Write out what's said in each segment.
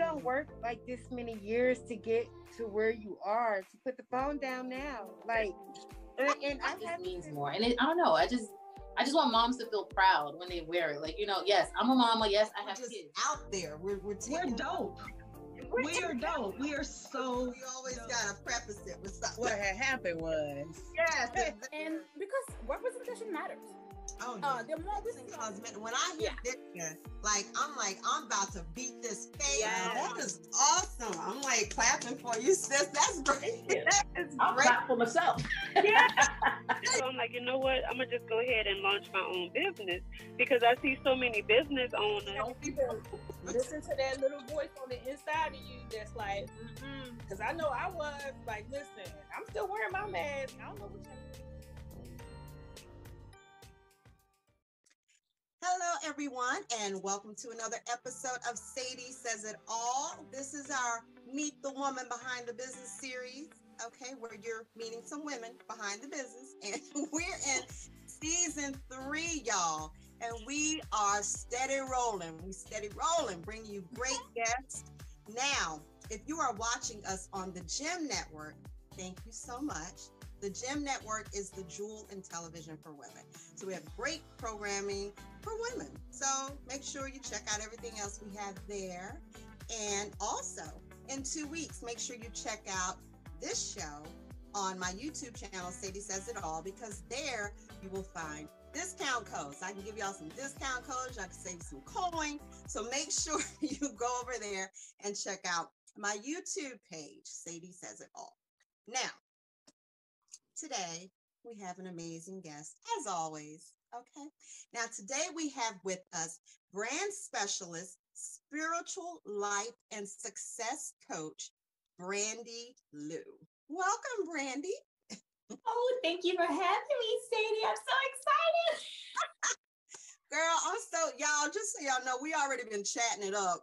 don't work like this many years to get to where you are, to put the phone down now. Like, and I just means more. And I don't know. I just want moms to feel proud when they wear it. Like, yes, I'm a mama. Yes, I have just kids. Out there. We're dope. We are dope. We are so. We always dope. Gotta preface it with something. What had happened was. Yes. And because representation matters. Oh, yeah. The more we when I hear this, I'm about to beat this face. Yes. That is awesome. I'm like clapping for you, sis. That's great. I'll clap for myself. Yeah. So I'm like, you know what? I'm gonna just go ahead and launch my own business because I see so many business owners. Don't even listen to that little voice on the inside of you that's like, because I know I was like, listen, I'm still wearing my mask. I don't know what you're. Hello, everyone, and welcome to another episode of Sadie Says It All. This is our Meet the Woman Behind the Business series, okay, where you're meeting some women behind the business. And we're in season 3, y'all, and we are steady rolling. We steady rolling, bringing you great guests. Now, if you are watching us on the GIM Network, thank you so much. The GIM Network is the jewel in television for women. So we have great programming for women. So make sure you check out everything else we have there. And also, in 2 weeks, make sure you check out this show on my YouTube channel, Sadie Says It All, because there you will find discount codes. I can give y'all some discount codes. I can save some coin. So make sure you go over there and check out my YouTube page, Sadie Says It All. Now, today, we have an amazing guest, as always, okay? Now, today we have with us brand specialist, spiritual life and success coach, Brandii Lou. Welcome, Brandii. Oh, thank you for having me, Sadie. I'm so excited. Girl, y'all, just so y'all know, we already been chatting it up.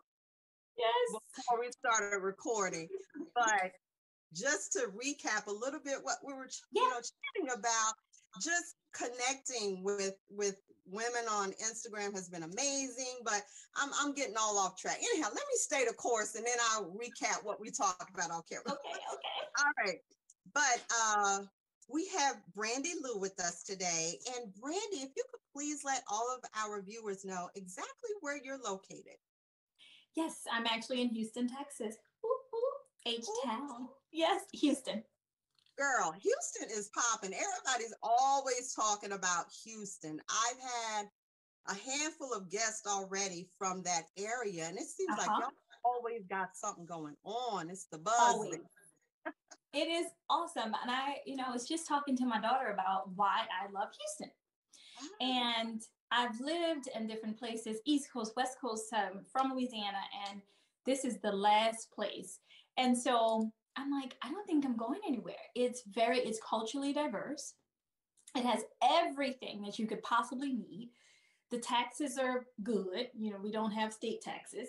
Yes. Before we started recording, but just to recap a little bit what we were chatting about, just connecting with women on Instagram has been amazing, but I'm getting all off track. Anyhow, let me stay the course and then I'll recap what we talked about on camera. Okay. All right. But we have Brandii Lou with us today. And Brandii, if you could please let all of our viewers know exactly where you're located. Yes, I'm actually in Houston, Texas. H-Town. Yes, Houston. Girl, Houston is popping. Everybody's always talking about Houston. I've had a handful of guests already from that area, and it seems like y'all always got something going on. It's the buzz. Always. It is awesome. And I was just talking to my daughter about why I love Houston. And I've lived in different places, East Coast, West Coast, from Louisiana, and this is the last place. And so I'm like, I don't think I'm going anywhere. It's culturally diverse. It has everything that you could possibly need. The taxes are good. We don't have state taxes.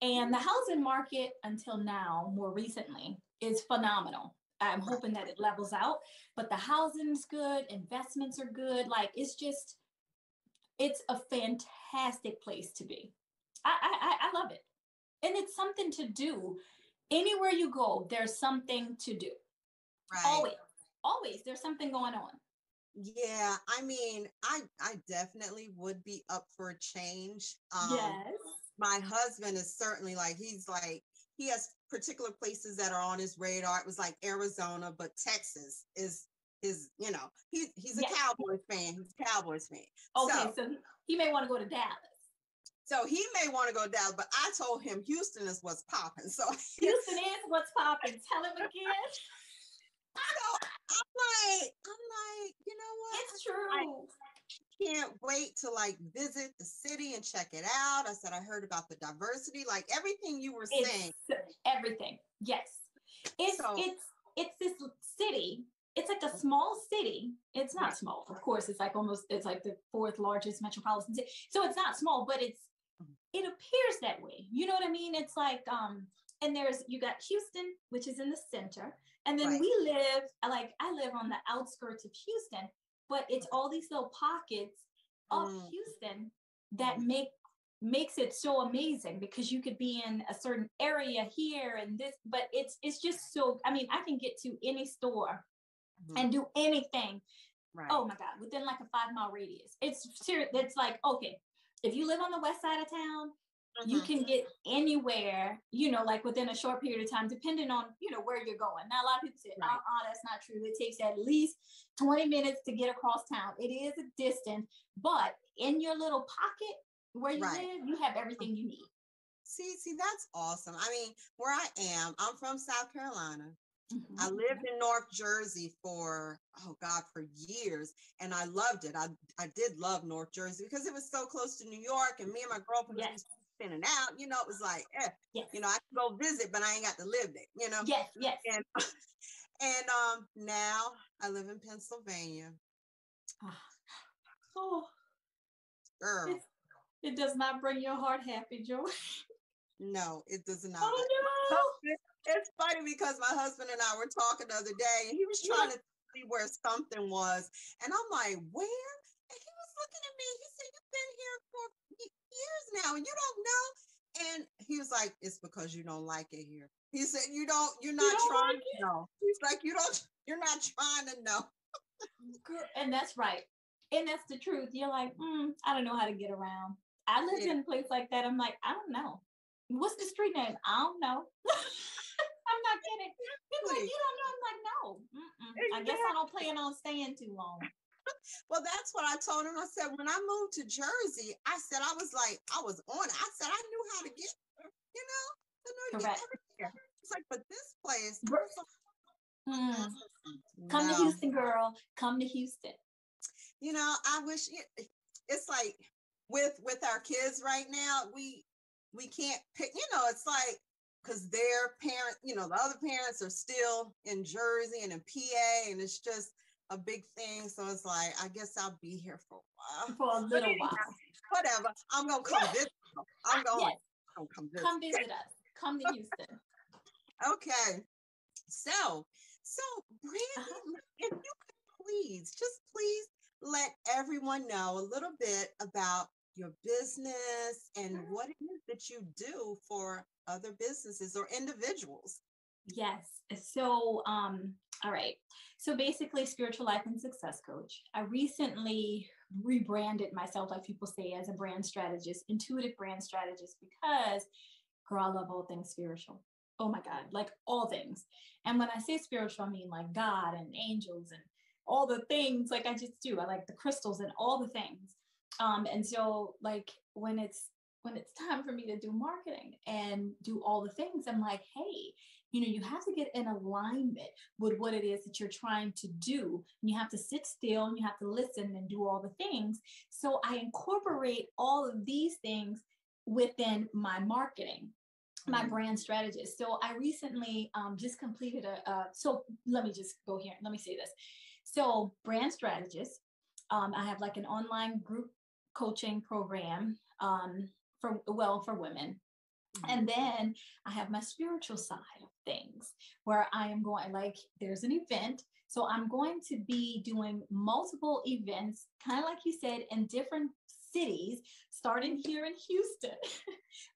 And the housing market until now, more recently, is phenomenal. I'm hoping that it levels out, but the housing's good. Investments are good. Like, it's a fantastic place to be. I love it. And it's something to do. Anywhere you go, there's something to do. Right. Always, there's something going on. Yeah, I mean, I definitely would be up for a change. Yes. My husband is certainly he has particular places that are on his radar. It was like Arizona, but Texas is he's a Cowboys fan. He's a Cowboys fan. Okay, so he may want to go to Dallas. So he may want to go down, but I told him Houston is what's popping. So Houston is what's popping. Tell him again. So I'm like, you know what? It's true. I can't wait to visit the city and check it out. I said I heard about the diversity, like everything you were saying. Everything. Yes. It's this city. It's like a small city. It's not small. Of course, it's like the 4th largest metropolitan city. So it's not small, but it appears that way. You know what I mean? It's like, and you got Houston, which is in the center. And then we live, I live on the outskirts of Houston, but it's all these little pockets of Houston that make makes it so amazing because you could be in a certain area here and this, but it's just so, I mean, I can get to any store and do anything. Right. Oh my God, within like a 5-mile radius. It's like, okay, if you live on the west side of town, you can get anywhere, you know, like within a short period of time, depending on, you know, where you're going. Now, a lot of people say, that's not true. It takes at least 20 minutes to get across town. It is a distance, but in your little pocket where you live, you have everything you need. See, that's awesome. I mean, where I am, I'm from South Carolina. I lived in North Jersey for years, and I loved it. I did love North Jersey because it was so close to New York, and me and my girlfriend used to spinning out. You know, it was like, you know, I can go visit, but I ain't got to live there. You know. Yes. And now I live in Pennsylvania. Oh, girl, it does not bring your heart happy, Joy. No, it does not. Oh no. It's funny because my husband and I were talking the other day, and he was trying to see where something was, and I'm like, where? And he was looking at me. He said, "You've been here for years now, and you don't know." And he was like, "It's because you don't like it here." He said, "You're not trying to know." He's like, you're not trying to know. Girl, and that's right, and that's the truth. You're like, I don't know how to get around. I lived in a place like that. I'm like, I don't know. What's the street name? I don't know. I'm not kidding. People like, you don't know. I'm like, no. Exactly. I guess I don't plan on staying too long. Well, that's what I told him. I said, when I moved to Jersey, I said, I was on it. I said, I knew how to get there, you know? I knew how to get everywhere. It's like, but this place. Come to Houston, girl. Come to Houston. You know, I wish it's like with our kids right now, we can't pick, you know, it's like, because their parents, you know, the other parents are still in Jersey and in PA, and it's just a big thing. So it's like, I guess I'll be here for a while. For a little while. Whatever. I'm going to come visit. I'm going to come visit. Come visit us. Come to Houston. Okay. So Brandii, if you could please let everyone know a little bit about your business and what it is that you do for other businesses or individuals. Yes. So, all right. So basically, spiritual life and success coach. I recently rebranded myself, like people say, as a brand strategist, intuitive brand strategist, because girl, I love all things spiritual. Oh my God, like all things. And when I say spiritual, I mean like God and angels and all the things, like I just do. I like the crystals and all the things. And so like when it's time for me to do marketing and do all the things, I'm like, hey, you know, you have to get in alignment with what it is that you're trying to do. And you have to sit still and you have to listen and do all the things. So I incorporate all of these things within my marketing, my brand strategist. So I recently just completed so let me just go here. Let me say this. So brand strategist, I have like an online group coaching program for women. And then I have my spiritual side of things where I am going, like, there's an event. So I'm going to be doing multiple events, kind of like you said, in different cities, starting here in Houston.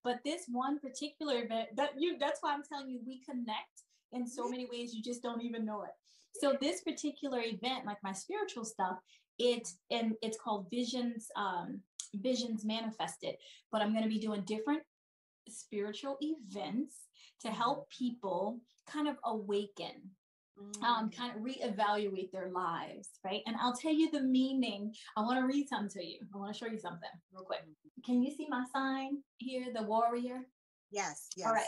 But this one particular event, that's why I'm telling you, we connect in so many ways, you just don't even know it. So this particular event, like my spiritual stuff, it's called Visions Manifested. But I'm going to be doing different spiritual events to help people kind of awaken, kind of reevaluate their lives, right? And I'll tell you the meaning. I want to read something to you. I want to show you something real quick. Can you see my sign here, the warrior? Yes. All right.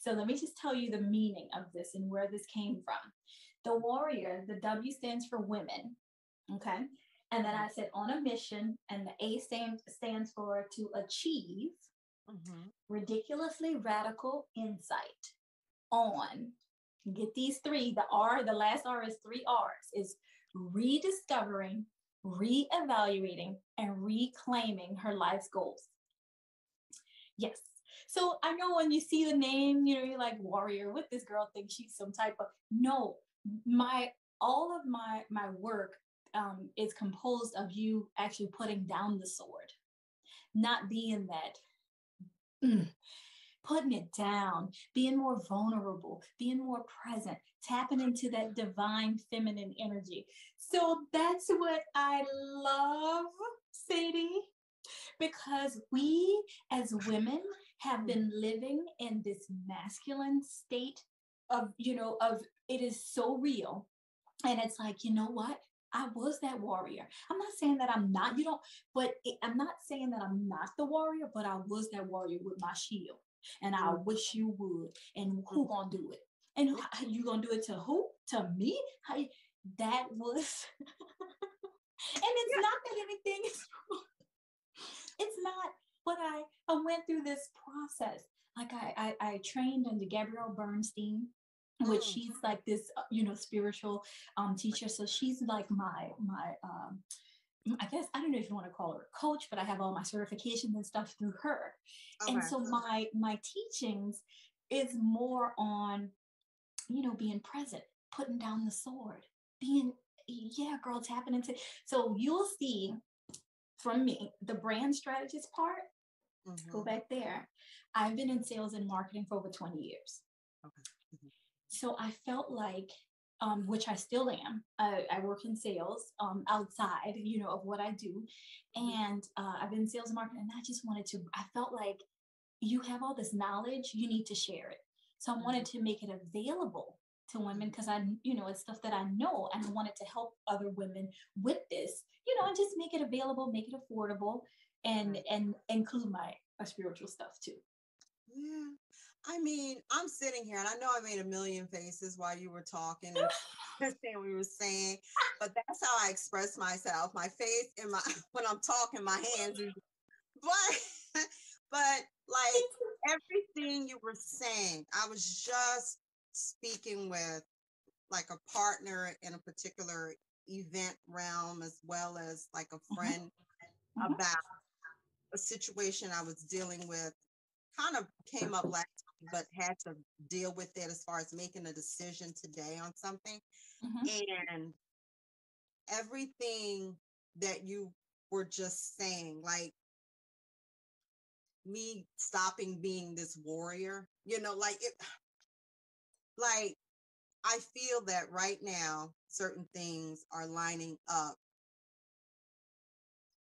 So let me just tell you the meaning of this and where this came from. The warrior, the W stands for women. Okay. And then I said on a mission, and the A stands for to achieve ridiculously radical insight on, get these three, the last R is 3 R's, is rediscovering, reevaluating, and reclaiming her life's goals. Yes. So I know when you see the name, you know, you're like, warrior, what this girl thinks she's some type of, no, all of my work is composed of you actually putting down the sword, not being that putting it down, being more vulnerable, being more present, tapping into that divine feminine energy. So that's what I love, Sadie, because we as women have been living in this masculine state of, of it is so real. And it's like, you know what? I was that warrior. I'm not saying that I'm not, I'm not saying that I'm not the warrior, but I was that warrior with my shield. And I wish you would. And who gonna do it? And you gonna do it to who? To me? That was, and it's not that anything is wrong. It's not, but I went through this process. Like I trained under Gabrielle Bernstein, which she's like this, spiritual teacher. So she's like my I guess, I don't know if you want to call her a coach, but I have all my certifications and stuff through her. Okay. And so my teachings is more on, being present, putting down the sword, being, tapping into. So you'll see from me, the brand strategist part, go back there. I've been in sales and marketing for over 20 years. Okay. So I felt like, which I still am. I work in sales outside, of what I do. And I've been in sales and marketing, and I felt like you have all this knowledge, you need to share it. So I wanted to make it available to women because it's stuff that I know, and I wanted to help other women with this, and just make it available, make it affordable, and include my spiritual stuff too. Yeah. I mean, I'm sitting here and I know I made a million faces while you were talking and saying what you were saying, but that's how I express myself. My face and when I'm talking, my hands, but like everything you were saying, I was just speaking with like a partner in a particular event realm, as well as like a friend about a situation I was dealing with. Kind of came up last time, but had to deal with it as far as making a decision today on something. And everything that you were just saying, like me stopping being this warrior, like I feel that right now certain things are lining up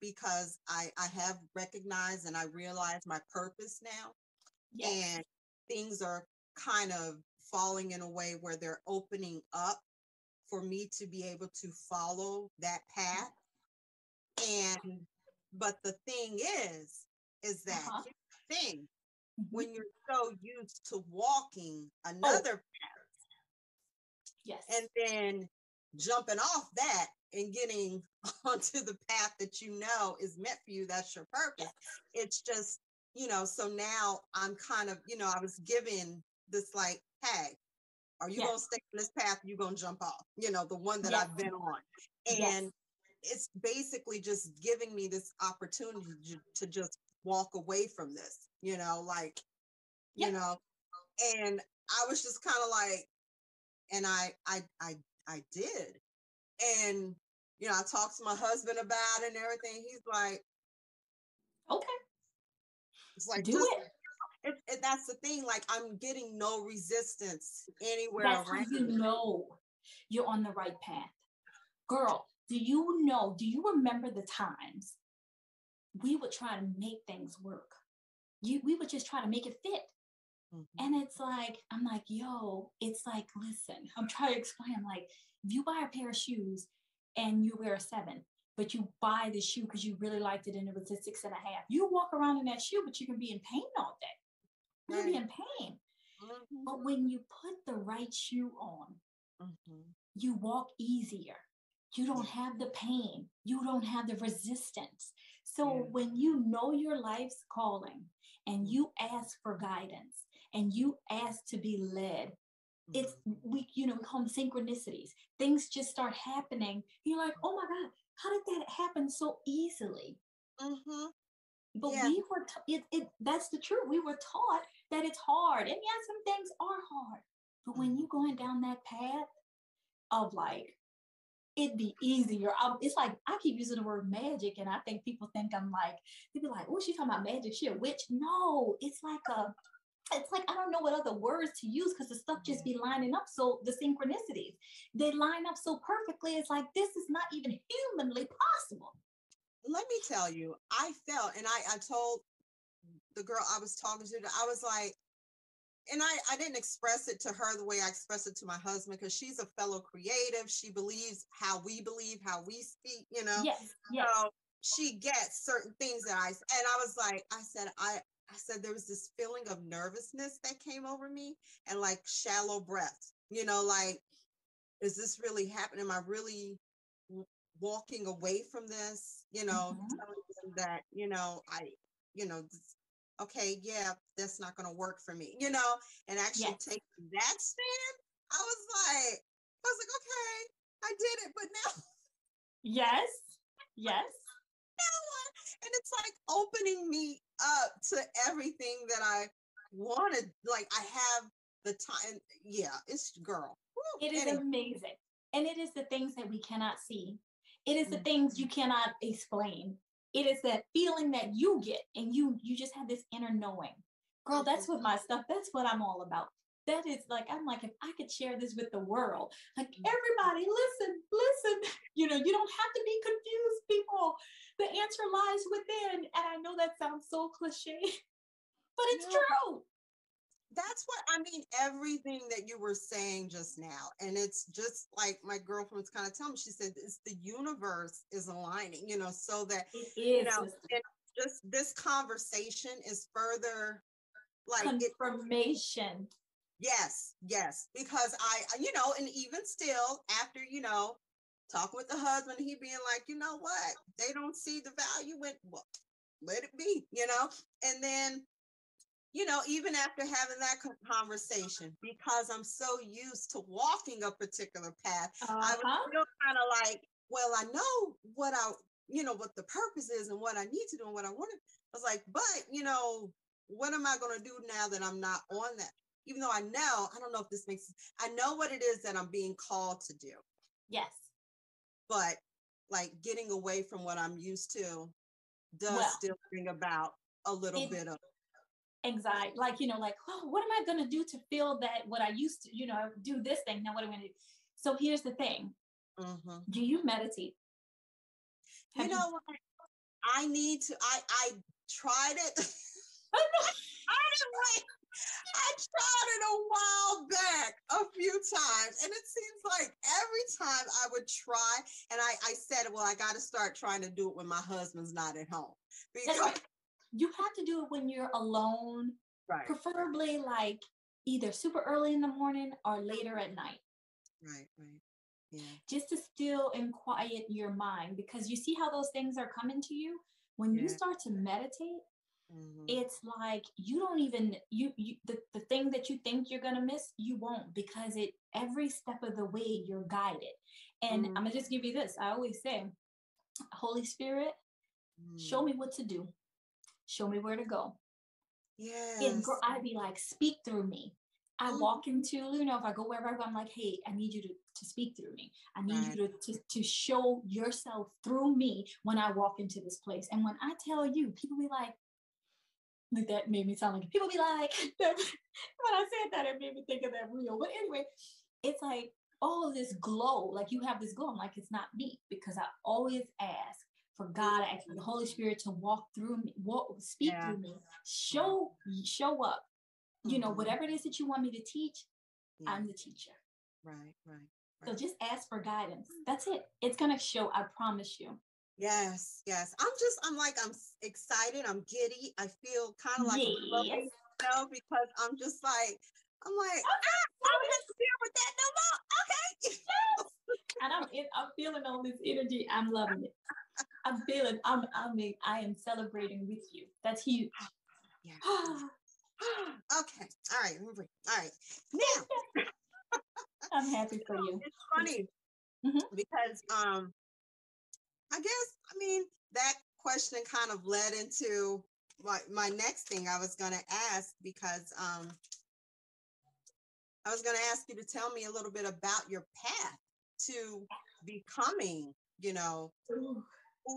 because I have recognized and I realize my purpose now. Yes. And things are kind of falling in a way where they're opening up for me to be able to follow that path. But the thing is that here's the thing, when you're so used to walking another path, yes, and then jumping off that and getting onto the path that is meant for you, that's your purpose. It's just, so now I'm kind of, I was given this like, hey, are you going to stay on this path? You're going to jump off, the one that I've been on. And it's basically just giving me this opportunity to just walk away from this, and I was just kind of like, and I did. And, I talked to my husband about it and everything. He's like, okay. It's like, do it. That's the thing. Like, I'm getting no resistance anywhere around. That's how you're on the right path. Girl, do you remember the times we would try to make things work? We would just try to make it fit. And it's like, I'm like, yo, it's like, listen, I'm trying to explain, like, if you buy a pair of shoes and you wear a 7, but you buy the shoe because you really liked it and it was a 6.5, you walk around in that shoe, but you can be in pain all day. You'll be in pain. But when you put the right shoe on, you walk easier. You don't have the pain. You don't have the resistance. So when you know your life's calling and you ask for guidance and you ask to be led, it's, we call them synchronicities. Things just start happening. You're like, oh my God, how did that happen so easily? But we were, that's the truth. We were taught that it's hard. And yeah, some things are hard. But when you're going down that path of like, it'd be easier. It's like, I keep using the word magic, and I think people think I'm like, people like, oh, she's talking about magic, she a witch. No, it's like I don't know what other words to use, because the stuff just be lining up. So the synchronicities, they line up so perfectly. It's like, this is not even humanly possible. Let me tell you, I felt, and I told the girl I was talking to, I was like, and I didn't express it to her the way I expressed it to my husband, because she's a fellow creative. She believes how we believe, how we speak, you know. Yes. So she gets certain things that I was like, I said there was this feeling of nervousness that came over me, and like shallow breaths, you know, like, is this really happening? Am I really walking away from this? You know, telling them that, you know, okay, yeah, that's not going to work for me, you know, and actually take that stand. I was like, okay, I did it, but now. Yes. Now what? And it's like opening me up to everything that I wanted. Like, I have the time. Yeah, it's girl. Woo. It is amazing. And it is the things that we cannot see. It is the things you cannot explain. It is that feeling that you get, and you just have this inner knowing. Girl, that's what my stuff, that's what I'm all about. That is like, I'm like, if I could share this with the world, like, everybody listen, you know, you don't have to be confused, people. The answer lies within. And I know that sounds so cliche, but it's true. That's what I mean, everything that you were saying just now. And it's just like my girlfriend was kind of telling me, she said, it's the universe is aligning, you know, so that, you know, and just this conversation is further like confirmation. Yes, because I, you know, and even still after, you know, talking with the husband, he being like, you know what, they don't see the value in, well, let it be, you know. And then, you know, even after having that conversation, because I'm so used to walking a particular path, I was still kind of like, well, I know what you know, what the purpose is and what I need to do and what I want to. I was like, but, you know, what am I going to do now that I'm not on that? Even though I don't know if this makes sense. I know what it is that I'm being called to do. Yes. But like getting away from what I'm used to does still bring about a little bit of anxiety. Like, you know, like, oh, what am I going to do to feel that what I used to, you know, do this thing. Now what am I going to do? So here's the thing. Do you meditate? You know what? I need to, I tried it. I tried it a while back, a few times, and it seems like every time I would try, and I said, well, I got to start trying to do it when my husband's not at home. Because right. You have to do it when you're alone, right? Preferably like either super early in the morning or later at night. Right. Yeah. Just to still and quiet your mind, because you see how those things are coming to you when you start to meditate. It's like you don't even the thing that you think you're gonna miss, you won't, because every step of the way you're guided. And I'm gonna just give you this. I always say, Holy Spirit, show me what to do, show me where to go. And I'd be like, speak through me. I walk into, you know, if I go wherever I go, I'm like, hey, I need you to speak through me. I need you to show yourself through me when I walk into this place. And when I tell you, people be like that made me sound like, people be like, when I said that, it made me think of that reel. But anyway, it's like all of this glow, like you have this glow. I'm like, it's not me, because I always ask for God, I ask for the Holy Spirit to walk through me, speak through me, show up. You know, whatever it is that you want me to teach, I'm the teacher. Right. So just ask for guidance. That's it. It's going to show, I promise you. Yes. I'm excited. I'm giddy. I feel kind of like I'm floating, you know, because I'm like, I don't have to deal with that no more. Okay. Yes. And I'm feeling all this energy. I'm loving it. I'm feeling, I am celebrating with you. That's huge. Yeah. Okay. All right. All right. Now. I'm happy for you. It's funny because I guess, that question kind of led into my next thing I was going to ask, because I was going to ask you to tell me a little bit about your path to becoming, you know, who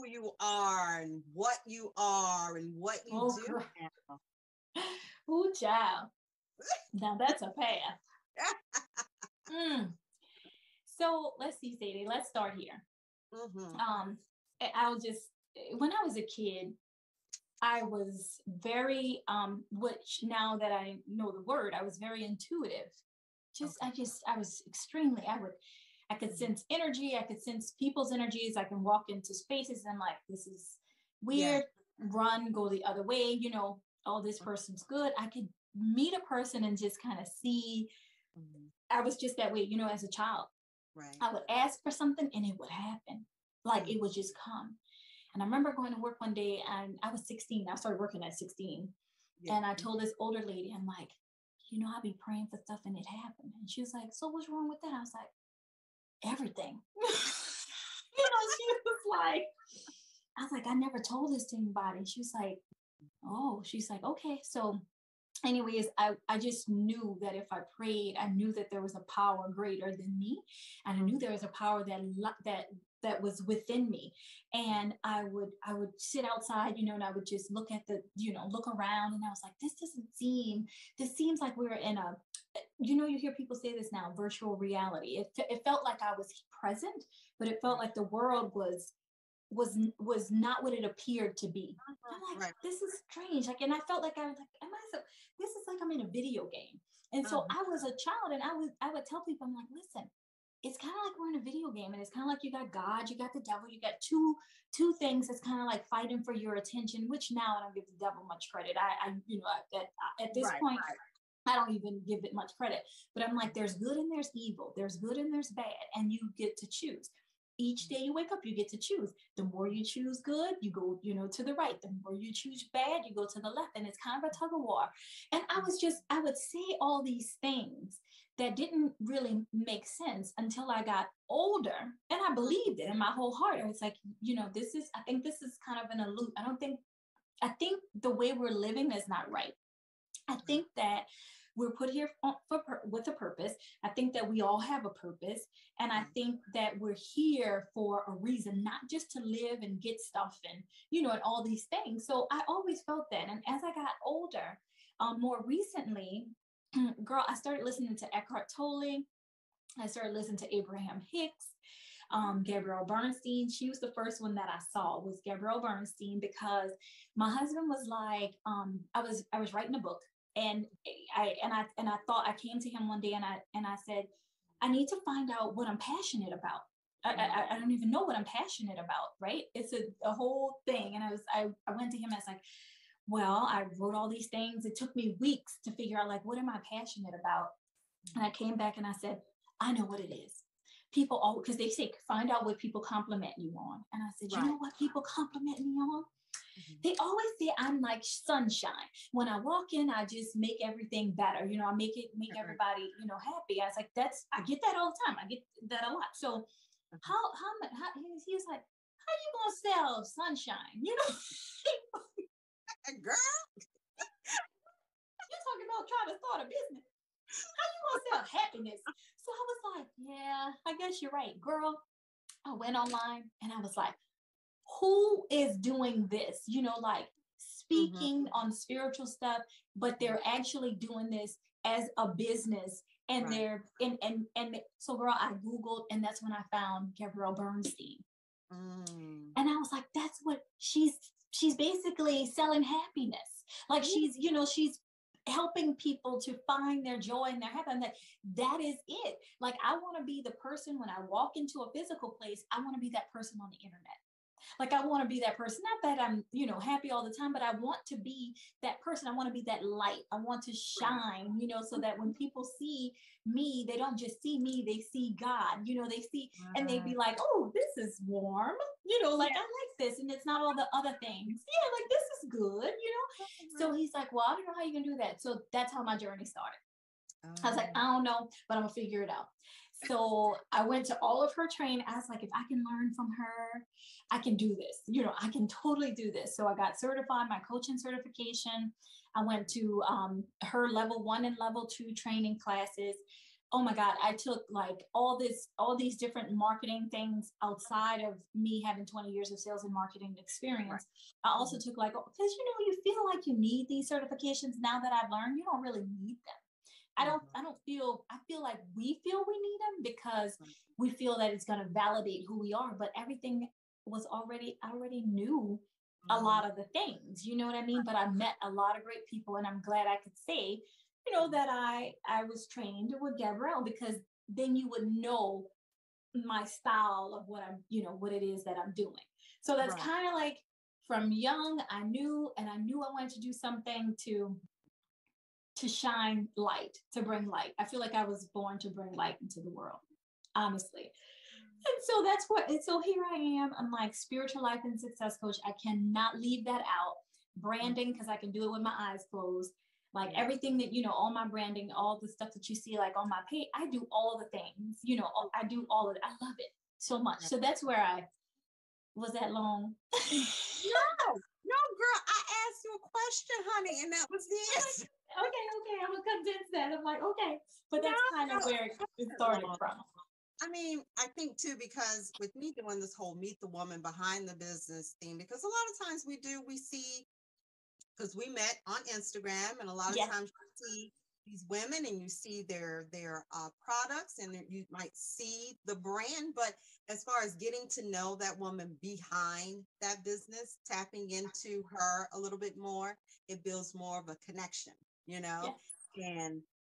you are and what you are and what you do girl. now. Ooh, child. Now that's a path. So let's see, Sadie. Let's start here. I'll just, when I was a kid, I was very, which now that I know the word, I was very intuitive. I was extremely, I could sense energy. I could sense people's energies. I can walk into spaces and I'm like, this is weird, run, go the other way. You know, oh, this person's good. I could meet a person and just kind of see. I was just that way, you know, as a child. Right. I would ask for something and it would happen. Like it would just come. And I remember going to work one day and I was 16. I started working at 16. And I told this older lady, I'm like, you know, I'd be praying for stuff and it happened. And she was like, so what's wrong with that? I was like, everything. You know, I was like, I never told this to anybody. She was like, oh, she's like, okay. So anyways, I just knew that if I prayed, I knew that there was a power greater than me. And I knew there was a power that was within me. And I would sit outside, you know, and I would just look at look around. And I was like, this seems like we're in a, you know, you hear people say this now, virtual reality. It felt like I was present, but it felt like the world was not what it appeared to be. I'm like, this is strange. Like, and I felt like I was like, this is like I'm in a video game. And so I was a child and I would tell people, I'm like, listen, it's kind of like we're in a video game and it's kind of like you got God, you got the devil, you got two things that's kind of like fighting for your attention, which now I don't give the devil much credit. At this point, I don't even give it much credit, but I'm like, there's good and there's evil. There's good and there's bad. And you get to choose. Each day you wake up, you get to choose. The more you choose good, you go, you know, to the right. The more you choose bad, you go to the left. And it's kind of a tug of war. And I would say all these things that didn't really make sense until I got older. And I believed it in my whole heart. I was like, you know, I think this is kind of an illusion. I think the way we're living is not right. I think that we're put here with a purpose. I think that we all have a purpose. And I think that we're here for a reason, not just to live and get stuff and, you know, and all these things. So I always felt that. And as I got older, more recently, girl, I started listening to Eckhart Tolle. I started listening to Abraham Hicks, Gabrielle Bernstein. She was the first one that I saw, was Gabrielle Bernstein, because my husband was like, I was writing a book. And I thought, I came to him one day and I said, I need to find out what I'm passionate about. I don't even know what I'm passionate about, right? It's a whole thing. And I went to him and I was like, well, I wrote all these things. It took me weeks to figure out, like, what am I passionate about? And I came back and I said, I know what it is. People always, because they say, find out what people compliment you on. And I said, you know what people compliment me on? They always say I'm like sunshine. When I walk in, I just make everything better. You know, I make everybody, you know, happy. I was like, I get that all the time. I get that a lot. So how he was like, how you gonna sell sunshine? You know, girl, you're talking about trying to start a business. How you gonna sell happiness? So I was like, yeah, I guess you're right, girl. I went online and I was like, who is doing this? You know, like speaking on spiritual stuff, but they're actually doing this as a business. And they're so girl, I Googled, and that's when I found Gabrielle Bernstein. And I was like, that's what she's basically selling happiness. Like she's helping people to find their joy and their happiness. That is it. Like, I want to be the person when I walk into a physical place, I want to be that person on the internet. Like, I want to be that person, not that I'm, you know, happy all the time, but I want to be that person. I want to be that light. I want to shine, you know, so that when people see me, they don't just see me, they see God, you know, they see, and they be like, oh, this is warm, you know, like, I like this. And it's not all the other things. Yeah, like, this is good, you know? So he's like, well, I don't know how you can do that. So that's how my journey started. I was like, I don't know, but I'm gonna figure it out. So I went to all of her training. I was like, if I can learn from her, I can do this. You know, I can totally do this. So I got certified, my coaching certification. I went to her level 1 and level 2 training classes. oh my God, I took like all these different marketing things outside of me having 20 years of sales and marketing experience. Right. I also took like, because you feel like you need these certifications. Now that I've learned, you don't really need them. I feel like we feel we need them because we feel that it's going to validate who we are, but everything was I already knew a lot of the things, you know what I mean? But I met a lot of great people, and I'm glad I could say, that I was trained with Gabrielle, because then you would know my style of what I'm, what it is that I'm doing. So that's kind of like from young, I knew I wanted to do something to shine light, to bring light. I feel like I was born to bring light into the world, honestly. And so here I am. I'm like spiritual life and success coach. I cannot leave that out. Branding, because I can do it with my eyes closed. Like everything that, all my branding, all the stuff that you see like on my page, I do all the things, I do all of it. I love it so much. So that's where was that long? No, girl, I asked you a question, honey, and that was it. Okay. I'm gonna condense that. I'm like, okay, but that's kind of where it started from. I mean, I think too, because with me doing this whole meet the woman behind the business thing, because a lot of times we see, because we met on Instagram, and a lot of times you see these women and you see their products, and you might see the brand, but as far as getting to know that woman behind that business, tapping into her a little bit more, it builds more of a connection, and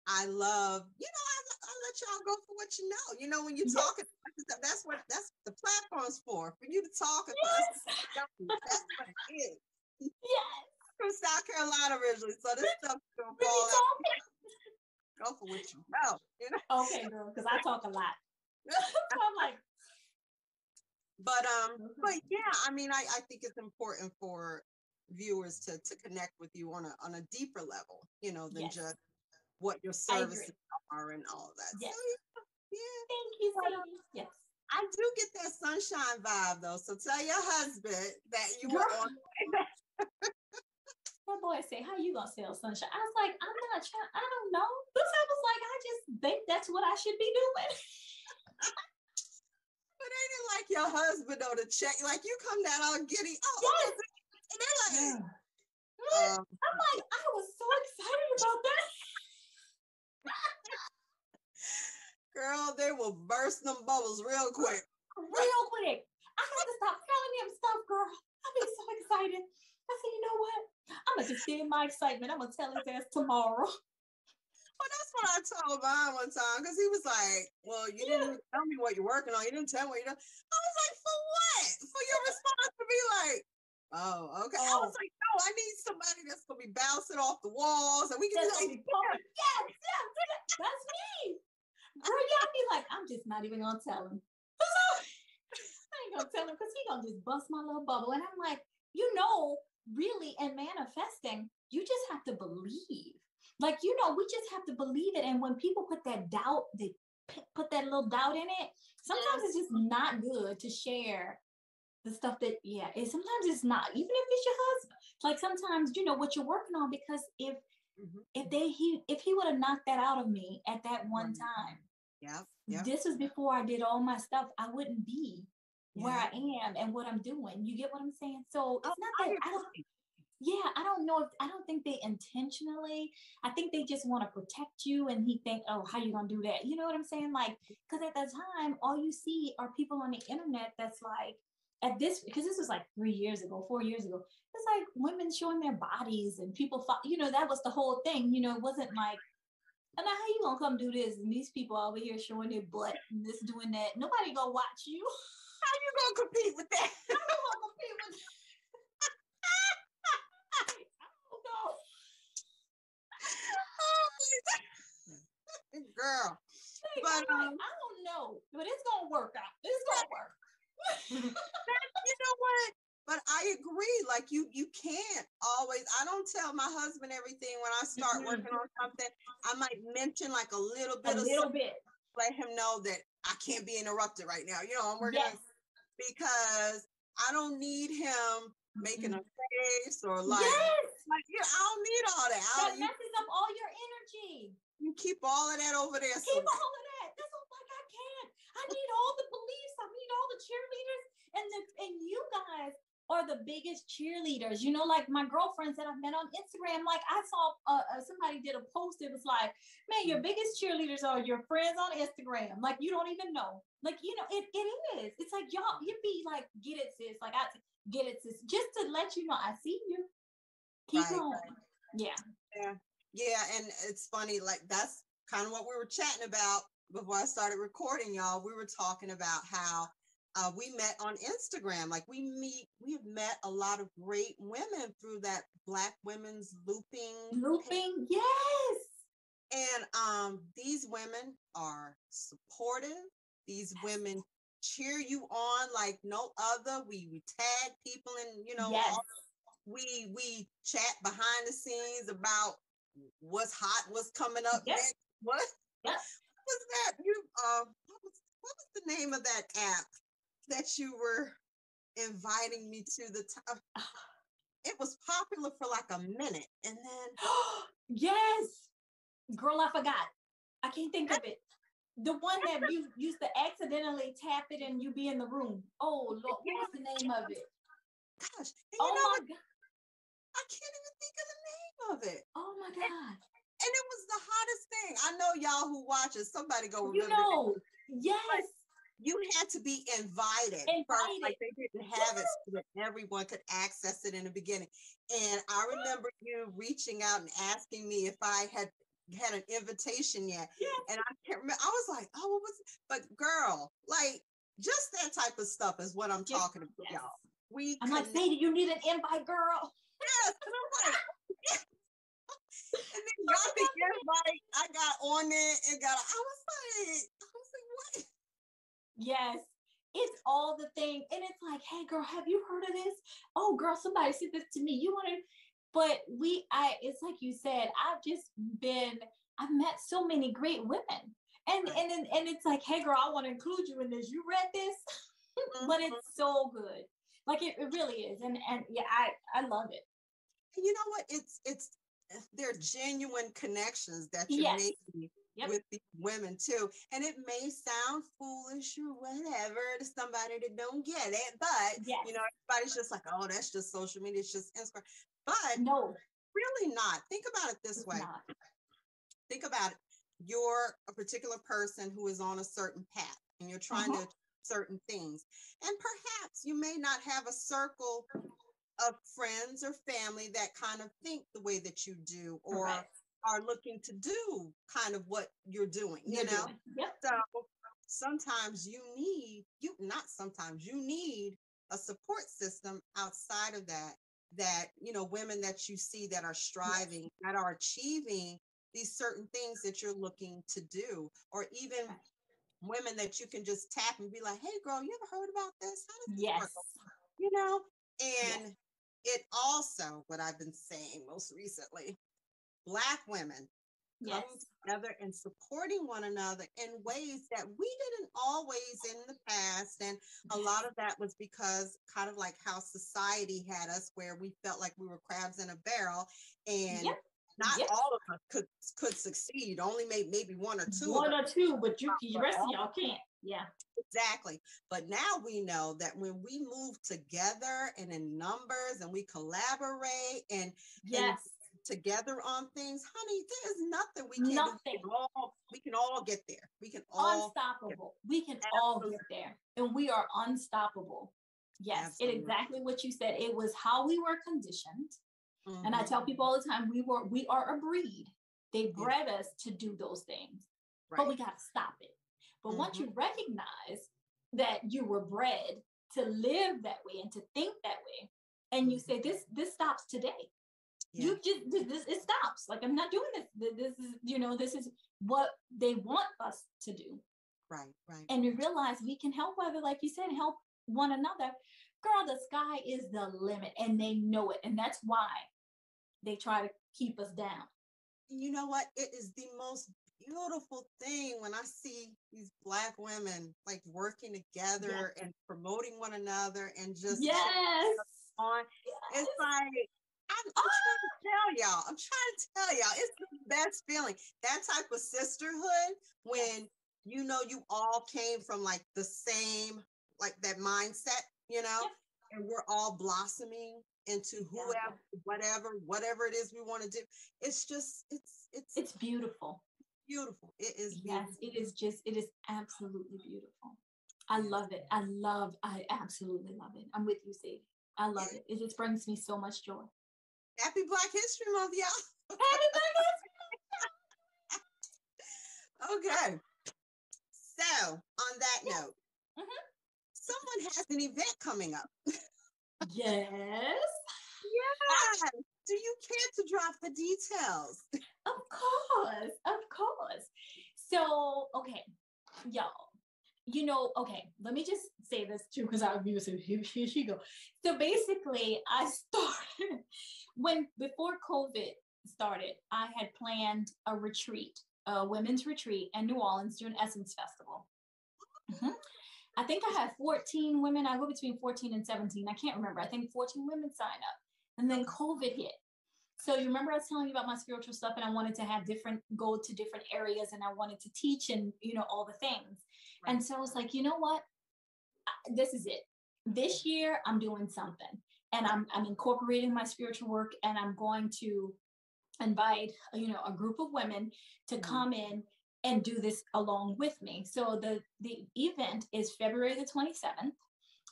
I love, I let y'all go for what you know. When you talk, that's what the platform's for you to talk about. That's what it is. Yes. From South Carolina originally, so this stuff gonna fall out. Go for what you know. Okay, girl, because I talk a lot. So I'm like, but yeah, I mean, I think it's important for viewers to connect with you on a deeper level, than just what your services are and all of that. Yes. So, yeah. Thank you, Sadie. Yes. I do get that sunshine vibe though. So tell your husband that you were on. My boy say, how you gonna sell sunshine? I was like, I'm not trying, I don't know. But I was like, I just think that's what I should be doing. But ain't it like your husband though to check, like you come down all giddy. Oh, yes. And they're like, I'm like, I was so excited about that. Girl, they will burst them bubbles real quick. Real quick. I had to stop telling him stuff, girl. I've been so excited. I said, you know what? I'm going to just stay in my excitement. I'm going to tell his ass tomorrow. Well, that's what I told mine one time, because he was like, well, you didn't tell me what you're working on. You didn't tell me what you're doing. I was like, for what? For your response to be like, oh, okay. I was like, no, I need somebody that's going to be bouncing off the walls. And we can yes, that's me. Girl, y'all be like, I'm just not even going to tell him. I ain't going to tell him because he's going to just bust my little bubble. And I'm like, really, in manifesting, you just have to believe. Like, we just have to believe it. And when people put that doubt, they put that little doubt in it, sometimes it's just not good to share the stuff that, sometimes it's not, even if it's your husband. Like sometimes, what you're working on, because if he would have knocked that out of me at that one time, this was before I did all my stuff, I wouldn't be where I am and what I'm doing. You get what I'm saying? So it's not that I don't think they intentionally, I think they just want to protect you, and he think, oh, how you gonna do that? You know what I'm saying? Like, because at that time, all you see are people on the internet that's like, because this was like 4 years ago, it's like women showing their bodies and people, that was the whole thing. It wasn't like, and now how you gonna come do this? And these people over here showing their butt and this doing that. Nobody gonna watch you. How you gonna compete with that? How you gonna compete with that? Girl, but I don't know, but it's gonna work out. It's gonna work. You know what? But I agree. Like you can't always. I don't tell my husband everything when I start working on something. I might mention like a little bit, let him know that I can't be interrupted right now. I'm working on, because I don't need him making a face or like, I don't need all that. That messes up all your energy. You keep all of that over there. Keep all of that. That's all, like, I can't. I need all the beliefs. I need all the cheerleaders. And you guys are the biggest cheerleaders. You know, like my girlfriends that I've met on Instagram, like I saw somebody did a post. It was like, man, your biggest cheerleaders are your friends on Instagram. Like, you don't even know. Like, you know, it is. It's like, y'all, you be like, get it, sis. Like, I get it, sis. Just to let you know, I see you. Keep going. Right. Yeah. And it's funny, like that's kind of what we were chatting about before I started recording, y'all. We were talking about how we met on Instagram. Like we've met a lot of great women through that Black women's looping. Yes. And these women are supportive. These women cheer you on like no other. We tag people and, you know, yes. we chat behind the scenes about what's hot, what's coming up next. What was that? What was the name of that app that you were inviting me to? It was popular for like a minute, and then yes, girl, I forgot. I can't think of it. The one that you used to accidentally tap it and you be in the room. Oh Lord, what was the name of it? Gosh, oh my God, I can't even think of the name of it. Oh my God. And it was the hottest thing. I know y'all who watch it, somebody go remember. You know, yes. You had to be invited. First, like they didn't have it so that everyone could access it in the beginning. And I remember you reaching out and asking me if I had an invitation yet. Yes. And I can't remember. I was like, oh, what was it? But girl, like just that type of stuff is what I'm talking about, y'all. I'm like, Sadie, you need an invite, girl. Yes. And I'm like, yes. And then y'all the invite, I got on it and I was like, what? Yes, it's all the thing. And it's like, hey girl, have you heard of this? Oh girl, somebody sent this to me. You want to, but it's like you said, I've met so many great women. And it's like, hey girl, I want to include you in this. You read this? But it's so good. Like it really is. And yeah, I love it. You know what? It's they're genuine connections that you're making with these women too. And it may sound foolish or whatever to somebody that don't get it, but you know, everybody's just like, oh, that's just social media, it's just Instagram. But no, really not. Think about it this way. Think about it. You're a particular person who is on a certain path and you're trying to certain things. And perhaps you may not have a circle of friends or family that kind of think the way that you do or are looking to do kind of what you're doing, you know? So sometimes you need a support system outside of that, you know, women that you see that are striving, that are achieving these certain things that you're looking to do, or even women that you can just tap and be like, hey girl, you ever heard about this? How does this work? You know? And it also, what I've been saying most recently, Black women coming together and supporting one another in ways that we didn't always in the past. And a lot of that was because kind of like how society had us, where we felt like we were crabs in a barrel, and not all of us could succeed. Only maybe one or two. But the rest of y'all can't. Yeah, exactly. But now we know that when we move together and in numbers and we collaborate and together on things, honey, there's nothing we can't do. We can all get there. We can all unstoppable. We can all get there, and we are unstoppable. Yes, it's exactly what you said. It was how we were conditioned. And I tell people all the time, we are a breed. They bred us to do those things, but we got to stop it. But once you recognize that you were bred to live that way and to think that way, and you say, this stops today. You just, it stops. Like, I'm not doing this. This is, you know, this is what they want us to do. Right. And you realize we can help other, like you said, help one another. Girl, the sky is the limit, and they know it. And that's why they try to keep us down. You know what? It is the most beautiful thing when I see these Black women like working together and promoting one another and just on. It's like, I I'm trying to tell y'all, it's the best feeling. That type of sisterhood when you know you all came from like the same, like that mindset, you know, and we're all blossoming into whoever, whatever it is we want to do. It's just, it's beautiful. Beautiful. It is beautiful. Yes, it is absolutely beautiful. I love it. I absolutely love it. I'm with you, Sadie. I love it. It just brings me so much joy. Happy Black History Month, y'all. Happy Black History Month. Okay. So, on that note, someone has an event coming up. Yes. Yeah. Do you care to drop the details? Of course. So, okay, y'all. You know, okay, let me just say this too, because I'll be saying, here she go. So basically, I started before COVID started, I had planned a retreat, a women's retreat in New Orleans during Essence Festival. I think I had 14 women. I go between 14 and 17. I can't remember. I think 14 women signed up. And then COVID hit. So you remember I was telling you about my spiritual stuff, and I wanted to have go to different areas, and I wanted to teach and, you know, all the things. Right. And so I was like, you know what? This is it. This year I'm doing something, and I'm incorporating my spiritual work, and I'm going to invite, you know, a group of women to come in and do this along with me. So the event is February the 27th.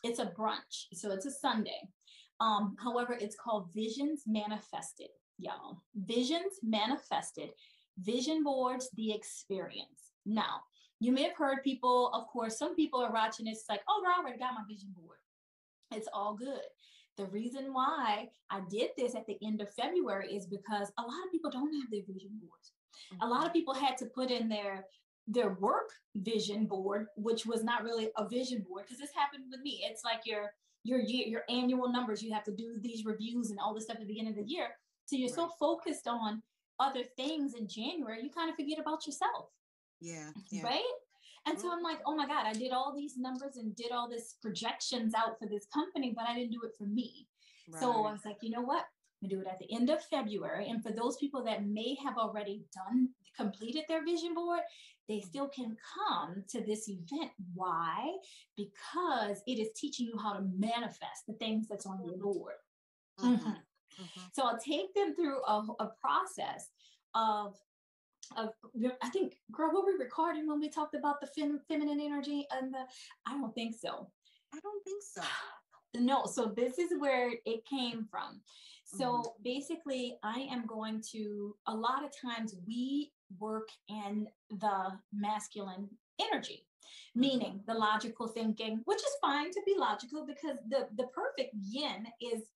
It's a brunch. So it's a Sunday. However, it's called Visions Manifested, y'all. Visions Manifested, Vision Boards, the Experience. Now, you may have heard people, of course, some people are watching this like, oh, I already got my vision board. It's all good. The reason why I did this at the end of February is because a lot of people don't have their vision boards. A lot of people had to put in their work vision board, which was not really a vision board, because this happened with me. It's like your annual numbers. You have to do these reviews and all this stuff at the beginning of the year. So you're so focused on other things in January, you kind of forget about yourself. Yeah. Right? And so I'm like, oh my God, I did all these numbers and did all this projections out for this company, but I didn't do it for me. Right. So I was like, you know what? I'm gonna do it at the end of February. And for those people that may have already completed their vision board, they still can come to this event. Why? Because it is teaching you how to manifest the things that's on your board. So I'll take them through a process of I think, girl, were we recording when we talked about the feminine energy and I don't think so. No, so this is where it came from. So basically, I am going to, a lot of times we work in the masculine energy, meaning the logical thinking, which is fine to be logical, because the perfect yin is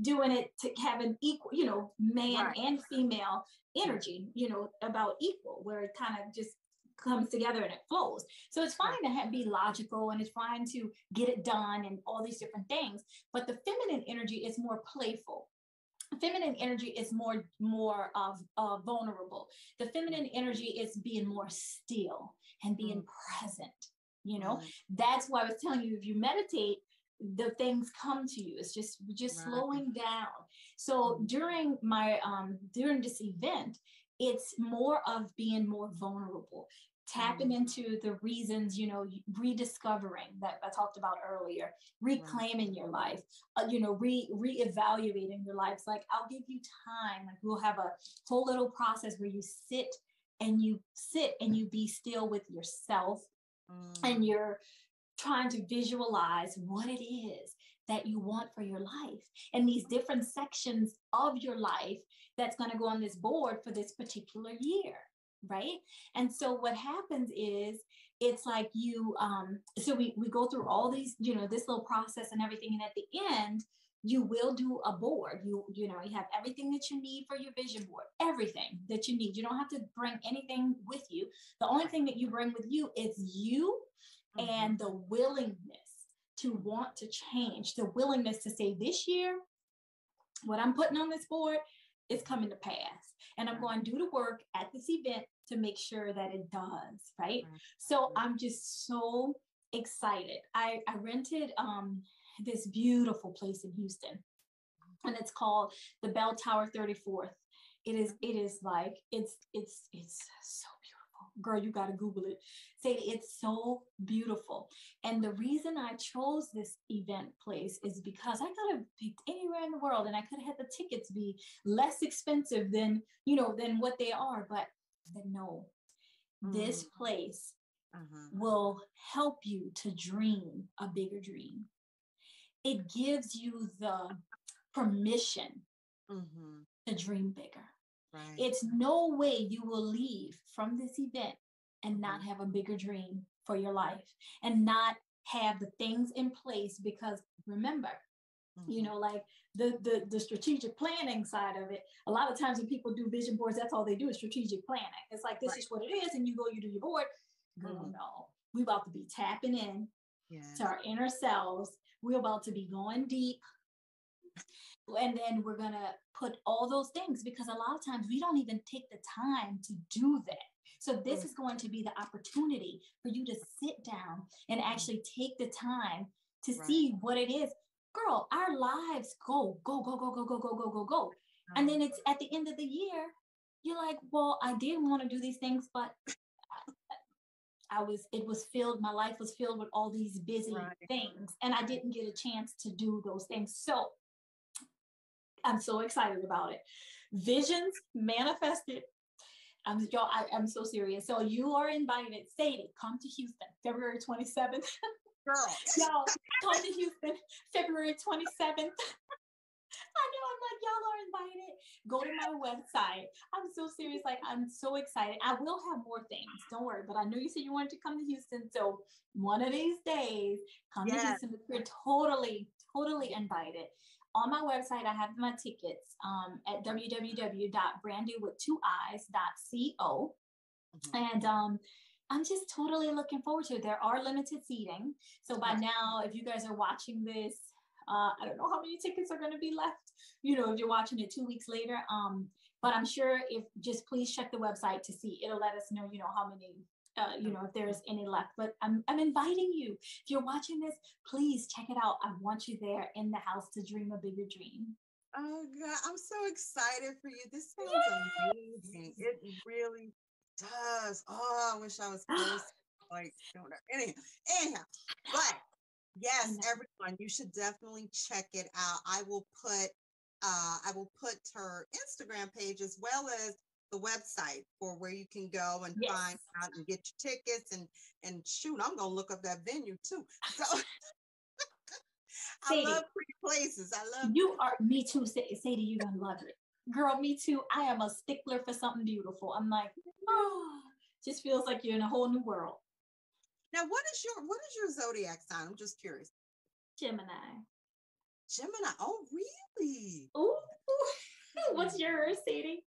doing it to have an equal, you know, man and female energy, you know, about equal, where it kind of just comes together and it flows. So it's fine to be logical, and it's fine to get it done and all these different things. But the feminine energy is more playful. Feminine energy is more vulnerable. The feminine energy is being more still and being present. You know, that's why I was telling you, if you meditate, the things come to you. It's just slowing down. So during my during this event, it's more of being more vulnerable, tapping into the reasons, you know, rediscovering that I talked about earlier, reclaiming your life, you know, reevaluating your life. It's like, I'll give you time. Like, we'll have a whole little process where you sit and you be still with yourself, and you're trying to visualize what it is that you want for your life, and these different sections of your life that's going to go on this board for this particular year. Right. And so what happens is, it's like you, so we go through all these, you know, this little process and everything. And at the end, you will do a board. You know, you have everything that you need for your vision board, everything that you need. You don't have to bring anything with you. The only thing that you bring with you is you and the willingness to want to change, the willingness to say, this year, what I'm putting on this board is coming to pass. And I'm going to do the work at this event to make sure that it does, right? So I'm just so excited. I rented this beautiful place in Houston. and it's called the Bell Tower 34th. It is like, it's so beautiful. Girl, you got to Google it. Sadie, it's so beautiful. And the reason I chose this event place is because I could have picked anywhere in the world, and I could have had the tickets be less expensive than, than what they are. But I said, no, this place will help you to dream a bigger dream. It gives you the permission to dream bigger. Right. It's no way you will leave from this event and not have a bigger dream for your life and not have the things in place, because remember, like the strategic planning side of it, a lot of times when people do vision boards, that's all they do is strategic planning. It's like, this is what it is, and you do your board. Girl, no, we about to be tapping in to our inner selves. We're about to be going deep. And then we're going to put all those things, because a lot of times we don't even take the time to do that. So this is going to be the opportunity for you to sit down and actually take the time to see what it is. Girl, our lives go. And then it's at the end of the year, you're like, well, I did want to do these things, but my life was filled with all these busy things, and I didn't get a chance to do those things. So I'm so excited about it. Visions manifested. I'm so serious. So you are invited. Sadie, come to Houston, February 27th. Girl. Y'all, come to Houston, February 27th. I know, I'm like, y'all are invited. Go to my website. I'm so serious. Like, I'm so excited. I will have more things. Don't worry. But I know you said you wanted to come to Houston. So one of these days, come to Houston. You're totally invited. On my website, I have my tickets at www.brandiiwith2eyes.co. And I'm just totally looking forward to it. There are limited seating. So by now, if you guys are watching this, I don't know how many tickets are going to be left, if you're watching it 2 weeks later. But I'm sure just please check the website to see. It'll let us know, how many, if there's any left. But I'm inviting you. If you're watching this, please check it out. I want you there in the house to dream a bigger dream. Oh, God, I'm so excited for you. This sounds amazing. It really does. Oh, I wish I was close. Anyhow, but yes, everyone, you should definitely check it out. I will put her Instagram page as well as the website for where you can go and find out and get your tickets and shoot, I'm gonna look up that venue too. So I love pretty places. I love me too, Sadie, you're gonna love it. Girl, me too. I am a stickler for something beautiful. I'm like, just feels like you're in a whole new world. Now, what is your zodiac sign? I'm just curious. Gemini. Oh, really? Ooh. What's yours, Sadie?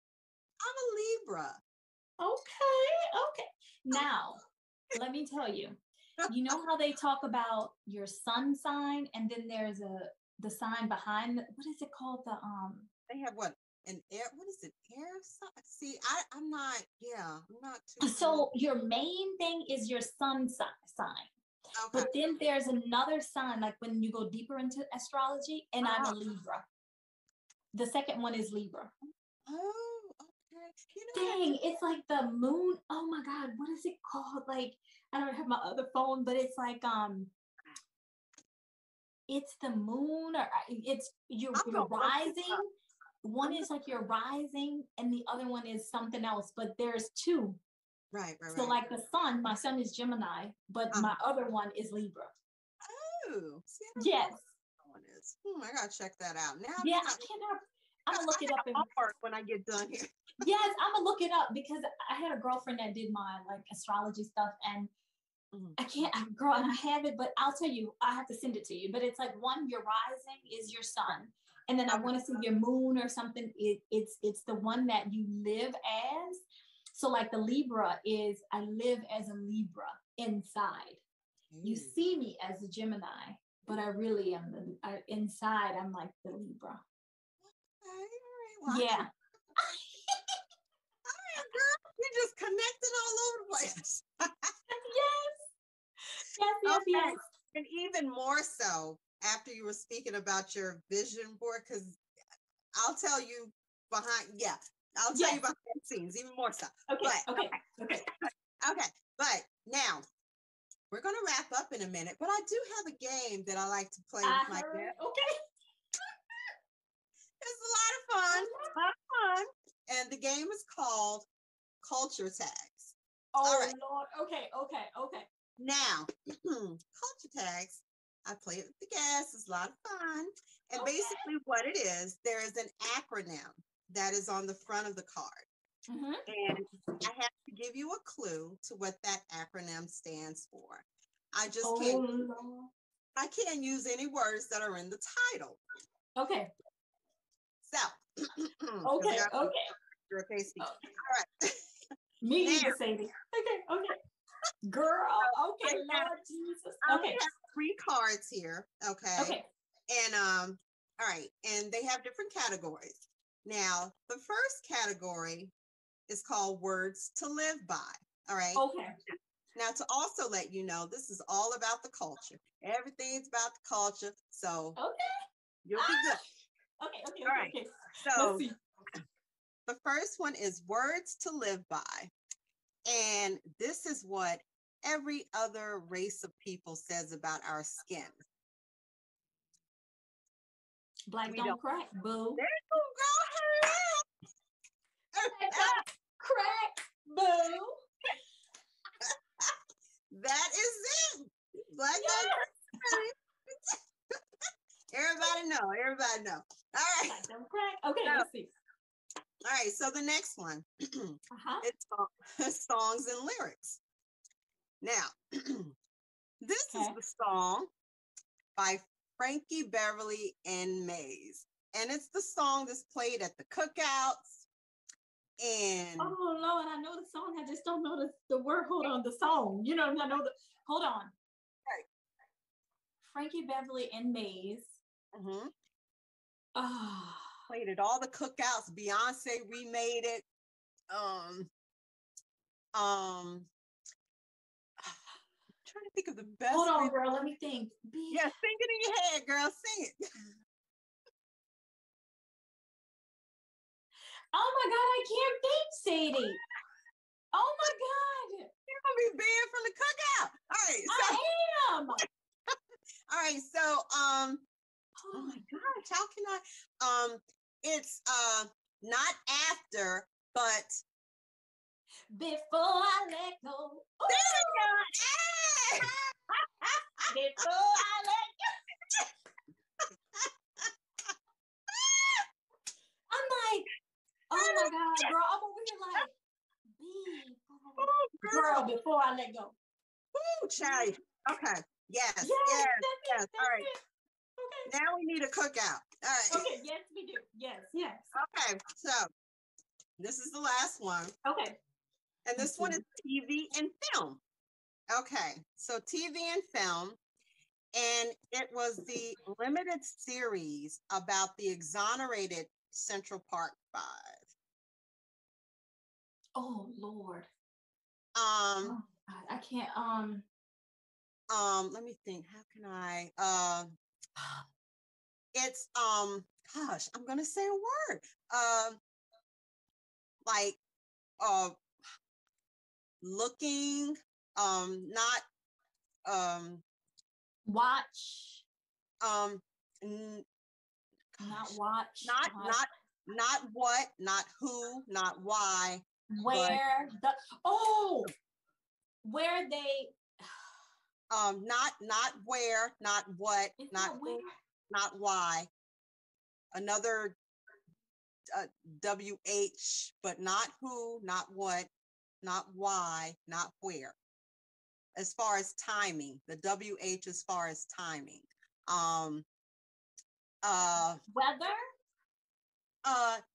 I'm a Libra. Okay. Now, let me tell you. You know how they talk about your sun sign, and then there's the sign behind what is it called? They have what? An air, what is it? Air sign? See, I'm not too. So your main thing is your sun sign. Okay. But then there's another sign, like when you go deeper into astrology, and I'm a Libra. The second one is Libra. Oh, okay. Dang, it's like the moon. Oh my God, what is it called? Like, I don't have my other phone, but it's like it's the moon, or it's you're rising. One is like you're rising, and the other one is something else. But there's two. Right. So like the sun, my sun is Gemini, but my other one is Libra. Oh, see, yes. One is. I gotta check that out now. Yeah, I'm gonna look it up when I get done here. Yes, I'm gonna look it up, because I had a girlfriend that did my like astrology stuff, and I can't, girl, and I have it, but I'll tell you, I have to send it to you. But it's like one, your rising is your sun, and then I want to see your moon or something. It's the one that you live as. So like the Libra is, I live as a Libra inside. You see me as a Gemini, but I really am inside. I'm like the Libra. Okay, all right. Well, yeah. All right, girl. We just connected all over the place. Yes. And even more so after you were speaking about your vision board, because I'll tell you behind. Yeah, I'll tell you behind the scenes, even more stuff. Okay. But, Okay. Okay. But now we're gonna wrap up in a minute. But I do have a game that I like to play with my guests. Okay. It's a lot of fun. A lot of fun. And the game is called Culture Tags. Oh, all right. Lord. Okay. Now, Culture Tags, I play it with the guests. It's a lot of fun. And Okay. basically what it is, there is an acronym that is on the front of the card. Mm-hmm. And I have to give you a clue to what that acronym stands for. I just I can't use any words that are in the title. Okay. So, Okay. You're a face speaker. Okay. All right. Me neither, Sadie. Okay. Girl. Okay, Lord Jesus. I Okay. have 3 cards here. Okay. And all right. And they have different categories. Now, the first category is called words to live by. All right. Okay. Now, to also let you know, this is all about the culture. Everything's about the culture. So you'll be good. Okay. All right. Okay. So Let's see. the first one is words to live by. And this is what every other race of people says about our skin. Black don't crack, boo. There you go, Crack, boo. That is it. Black don't crack. Everybody know. All right. Black don't crack. Okay, let's see. All right, so the next one, it's songs and lyrics. Now, this is the song by Frankie Beverly and Maze. And it's the song that's played at the cookouts. And oh, Lord, I know the song. I just don't know the word. Hold on, the song. You know, I know hold on. Right. Frankie Beverly and Maze. Mm-hmm. Oh. Played at all the cookouts. Beyonce remade it. I'm trying to think of the best. Hold on, girl. Let me think. Yeah, sing it in your head, girl. Sing it. Oh my God, I can't think, Sadie. Oh my God. You're gonna be banned from the cookout. All right. So, I am. All right. So oh my gosh, how can I it's not after, but before I let go. There we go. Before I let go. I'm like, oh my God, girl, I'm over here like, girl, before I let go. Ooh, child. Okay. Yes. Yes. All right. Okay. Now we need a cookout. All right. Okay. Yes, we do. Yes. Okay. So this is the last one. Okay. And this one is TV and film. Okay. So TV and film. And it was the limited series about the exonerated Central Park 5. Oh Lord. I can't. Let me think. How can I? It's Gosh, I'm gonna say a word. Like, looking. Not. Watch. Not watch. Not what. Not who. Not why. Where where they not where, not what, not who, not why. Another WH, but not who, not what, not why, not where. As far as timing, the WH as far as timing. Weather?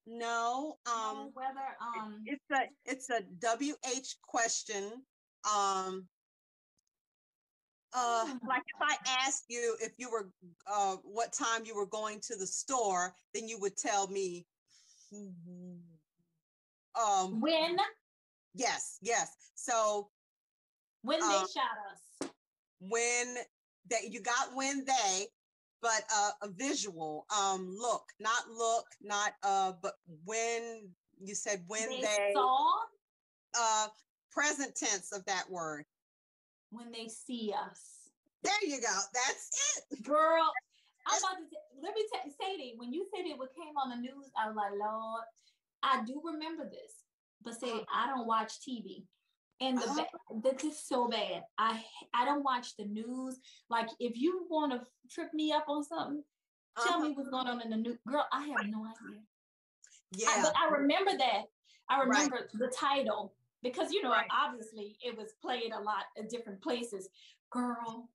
No. No, weather. It's a WH question. Like if I asked you if you were what time you were going to the store, then you would tell me when. Yes. So when they shot us. When they but a visual look, not but when you said when they saw, present tense of that word. When they see us. There you go. That's it. Girl, I'm about to let me tell you, Sadie, when you said it came on the news, I was like, Lord, I do remember this. But Sadie, I don't watch TV. And this is so bad. I don't watch the news. Like, if you want to trip me up on something, tell me what's going on in the news. Girl, I have no idea. Yeah. But I remember that. I remember the title because, you know, obviously it was played a lot at different places. Girl.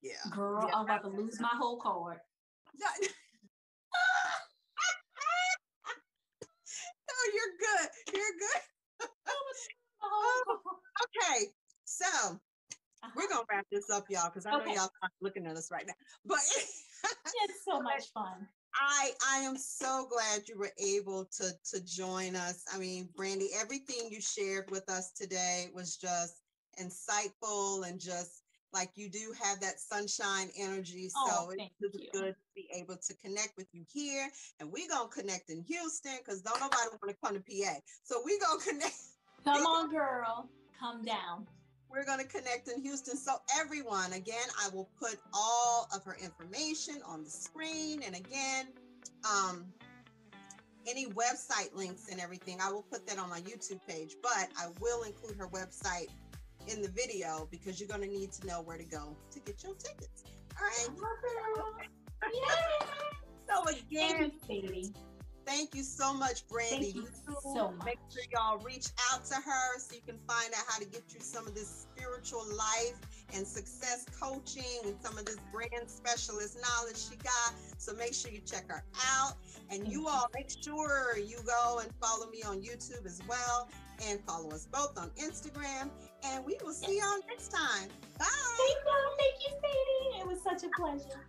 Yeah. Girl, I'm about to lose my whole card. No, you're good. You're good. Okay, so we're gonna wrap this up, y'all, because I know y'all are looking at us right now. But it's so much fun. I am so glad you were able to join us. I mean, Brandii, everything you shared with us today was just insightful and just like you do have that sunshine energy. So it's good to be able to connect with you here. And we're gonna connect in Houston because don't nobody want to come to PA. So we're gonna connect. Come on, girl. Come down. We're going to connect in Houston. So everyone, again, I will put all of her information on the screen. And again, any website links and everything, I will put that on my YouTube page, but I will include her website in the video because you're going to need to know where to go to get your tickets. All right. Yay! So again, thank thank you you, so much, Brandii. Thank you so much. Make sure y'all reach out to her so you can find out how to get you some of this spiritual life and success coaching and some of this brand specialist knowledge she got. So make sure you check her out. And you all make sure you go and follow me on YouTube as well and follow us both on Instagram. And we will see y'all next time. Bye. Thank you, Sadie. It was such a pleasure.